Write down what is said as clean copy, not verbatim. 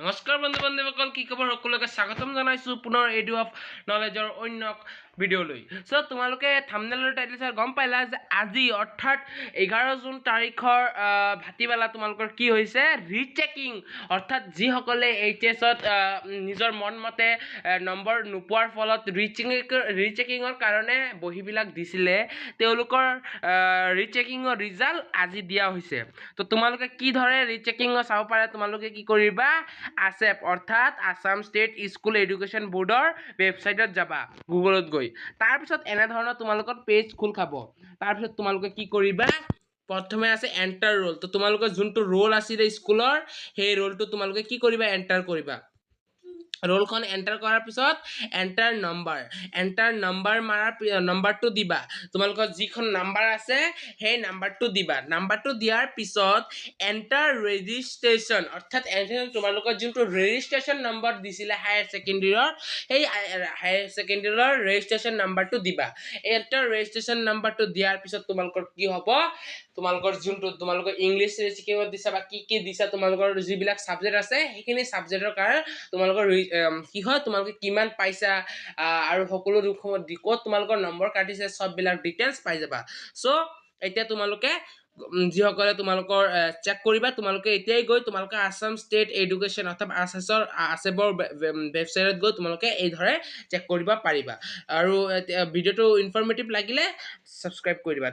নমস্কাৰ বন্ধু বান্ধৱীসকল, কি খবৰ? সকলোকে স্বাগতম জনাইছোঁ পুনৰ এডু অফ নলেজৰ অন্য ভিডিঅ'লৈ। চ' তোমালোকে থাম্বনেইলৰ টাইটেল চাই গম পাইলা যে আজি অৰ্থাৎ 11 জুন তাৰিখৰ ভাটিবেলা তোমালোকৰ কি হৈছে, ৰিচেকিং। অৰ্থাৎ যিসকলে এইচএছত নিজৰ মন মতে নম্বৰ নোপোৱাৰ ফলত ৰিচেকিঙৰ কাৰণে বহীবিলাক দিছিলে, তেওঁলোকৰ ৰিচেকিঙৰ ৰিজাল্ট আজি দিয়া হৈছে। তো তোমালোকে কি ধৰে ৰিচেকিঙৰ চাব পাৰে, তোমালোকে কি কৰিবা, ASEP অৰ্থাৎ আসাম ষ্টেট স্কুল এডুকেশ্যন বোৰ্ডৰ ৱেবছাইটত যাবা, গুগলত গৈ। তাৰপিছত এনেধৰণৰ তোমালোকৰ পেজ খোল খাব। তাৰপিছত তোমালোকে কি কৰিবা, প্ৰথমে আছে এণ্টাৰ ৰোল। তো তোমালোকৰ যোনটো ৰোল আছিলে স্কুলৰ, সেই ৰোলটো তোমালোকে কি কৰিবা, এণ্টাৰ কৰিবা। ৰোলখন এণ্টাৰ কৰাৰ পিছত এণ্টাৰ নম্বৰ মাৰাৰ নম্বৰটো দিবা। তোমালোকৰ যিখন নাম্বাৰ আছে সেই নাম্বাৰটো দিবা। নাম্বাৰটো দিয়াৰ পিছত এণ্টাৰ ৰেজিষ্ট্ৰেশ্যন, অৰ্থাৎ তোমালোকৰ যোনটো ৰেজিষ্ট্ৰেশ্যন নম্বৰ দিছিলে হায়াৰ ছেকেণ্ডেৰীৰ, সেই হায়াৰ ছেকেণ্ডেৰীৰ ৰেজিষ্ট্ৰেশ্যন নাম্বাৰটো দিবা। এণ্টাৰ ৰেজিষ্ট্ৰেশ্যন নাম্বাৰটো দিয়াৰ পিছত তোমালোকৰ কি হ'ব, তোমালোকৰ যোনটো তোমালোকৰ ইংলিছ ৰিচেকিঙত দিছা বা কি দিছা, তোমালোকৰ যিবিলাক ছাবজেক্ট আছে সেইখিনি ছাবজেক্টৰ কাৰণে তোমালোকৰ কি হয়, তোমালোকে কিমান পাইছা আৰু সকলো ক'ত তোমালোকৰ নম্বৰ কাটিছে, চববিলাক ডিটেইলছ পাই যাবা। চ' এতিয়া তোমালোকে যিসকলে তোমালোকৰ চেক কৰিবা, তোমালোকে এতিয়াই গৈ তোমালোকে আসাম ষ্টেট এডুকেশ্যন অৰ্থাৎ ASEPৰ ৱেবছাইটত গৈ তোমালোকে এইদৰে চেক কৰিব পাৰিবা। আৰু ভিডিঅ'টো ইনফৰ্মেটিভ লাগিলে ছাবস্ক্ৰাইব কৰি দিবা।